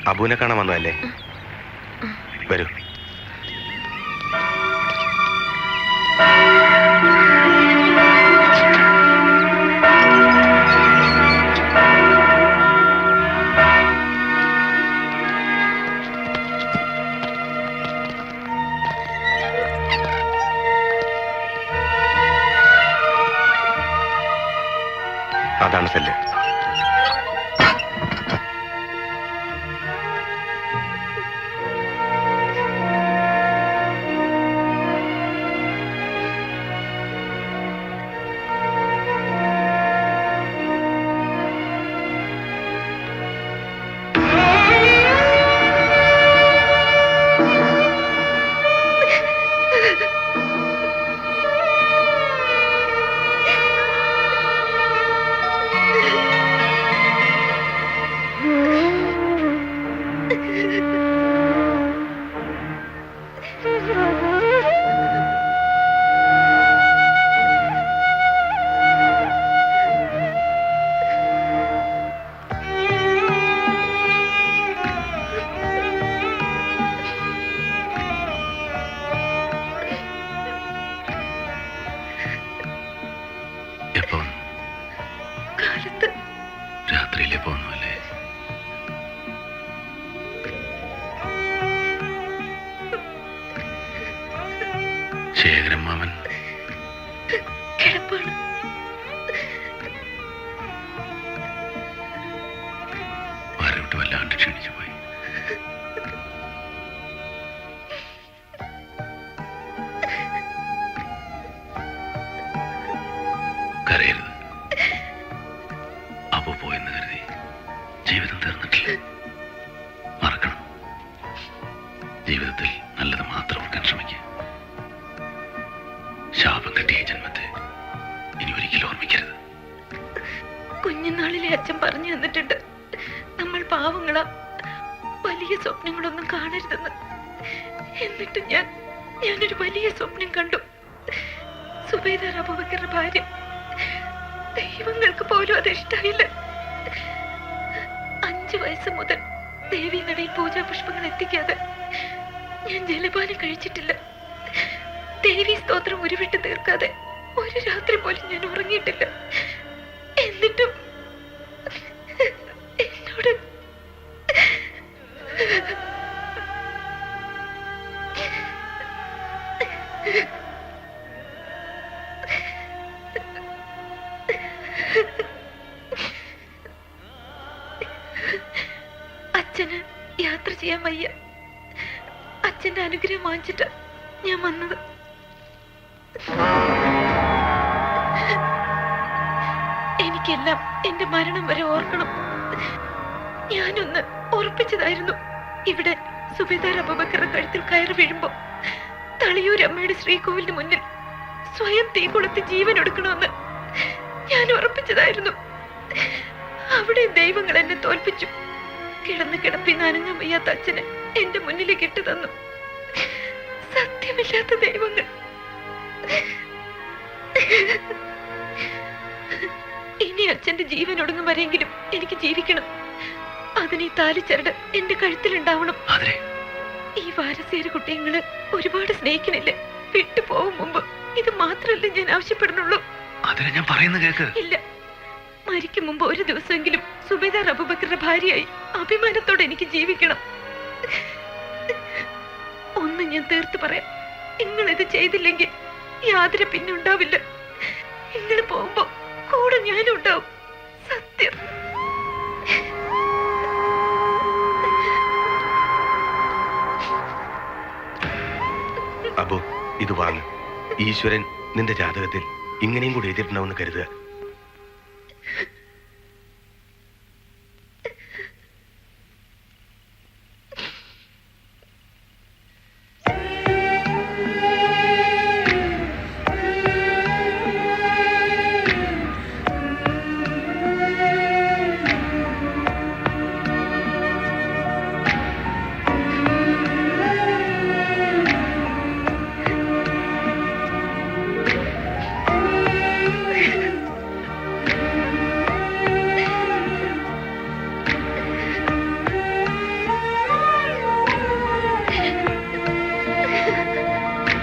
അബുവിനെ കാണാൻ വന്നതല്ലേ? വരൂ. അതാണ് സെല്ല്. രാത്രിയിലെ പോന്നല്ലേ? ശേഖരൻ മാമൻ വരവിട്ട് വല്ലാണ്ട് ക്ഷണിച്ചു പോയി. കരയരുത്. അപ്പോ പോയെന്ന് കരുതി ജീവിതം തീർന്നിട്ടില്ല. മറക്കണം. ജീവിതത്തിൽ നല്ലത് മാത്രം ഓർക്കാൻ ശ്രമിക്കുക. ശാപം കിട്ടിയ ജന്മത്തെ ഇനി ഒരിക്കലും ഓർമ്മിക്കരുത്. കുഞ്ഞുനാളിലെ അച്ഛൻ പറഞ്ഞു തന്നിട്ടുണ്ട്, നമ്മൾ പാവങ്ങളാ, വലിയ സ്വപ്നങ്ങളൊന്നും കാണരുതെന്ന്. എന്നിട്ട് ഞാനൊരു വലിയ സ്വപ്നം കണ്ടു. സുബൈദാർ അബൂബക്കറിന്റെ ഭാര്യ. ദൈവങ്ങൾക്ക് പോലും അത് ഇഷ്ടായില്ല. 5 വയസ്സ് മുതൽ ദേവി നടയിൽ പൂജാ പുഷ്പങ്ങൾ എത്തിക്കാതെ ഞാൻ ജലപാനം കഴിച്ചിട്ടില്ല. ദേവി സ്തോത്രം ഉരുവിട്ട് തീർക്കാതെ ഒരു രാത്രി പോലും ഞാൻ ഉറങ്ങിയിട്ടില്ല. എന്നിട്ടും എന്നോട് അച്ഛന് യാത്ര ചെയ്യാൻ വയ്യ. അച്ഛന്റെ അനുഗ്രഹം വാങ്ങിച്ചിട്ടാ ഞാൻ വന്നത്. എനിക്കെല്ലാം എന്റെ മരണം വരെ ഓർക്കണം. ഞാനൊന്ന് ഉറപ്പിച്ചതായിരുന്നു, ഇവിടെ സുബൈദാർ അബൂബക്കറിന്റെ കഴുത്തിൽ കയറി വീഴുമ്പോ തളിയൂർ അമ്മയുടെ ശ്രീകോവിലിന് മുന്നിൽ സ്വയം തീ കൊളുത്തി ജീവൻ എടുക്കണമെന്ന് ഞാൻ ഉറപ്പിച്ചതായിരുന്നു. അവിടെ ദൈവങ്ങൾ എന്നെ തോൽപ്പിച്ചു. കിടന്ന് കിടപ്പി നനഞ്ഞ വയ്യാത്ത അച്ഛനെ എന്റെ മുന്നിലേക്ക് ഇട്ടു തന്നു. സത്യമില്ലാത്ത ദൈവങ്ങൾ. ഇനി അച്ഛന്റെ ജീവൻ ഒടുങ്ങും വരെയെങ്കിലും എനിക്ക് ജീവിക്കണം. അതിന് ഈ താലിച്ചരട് എന്റെ കഴുത്തിലുണ്ടാവണം. ഈ വാരസേര കുട്ടികള് ഒരുപാട് സ്നേഹിക്കണില്ലേ? വിട്ടുപോകും മുമ്പ് ഇത് മാത്രമല്ലേ ഞാൻ ആവശ്യപ്പെടുന്നുള്ളൂ. ഞാൻ പറയുന്നത് കേൾക്ക്. ഇല്ല, മരിക്കും മുമ്പ് ഒരു ദിവസമെങ്കിലും സുബൈദാർ അബൂബക്കറിന്റെ ഭാര്യയായി അഭിമാനത്തോടെ എനിക്ക് ജീവിക്കണം. ഒന്ന് ഞാൻ തീർത്ത് പറയാം, നിങ്ങൾ ഇത് ചെയ്തില്ലെങ്കിൽ യാതൊരു പിന്നെ ഉണ്ടാവില്ല. നിങ്ങൾ പോകുമ്പോ കൂടെ ഞാനും ഉണ്ടാവും. സത്യം. അബു, ഇത് വാങ്ങ്. ഈശ്വരൻ നിന്റെ ജാതകത്തിൽ ഇങ്ങനെയും കൂടി എഴുതിയിട്ടുണ്ടാവുമെന്ന് കരുതുക.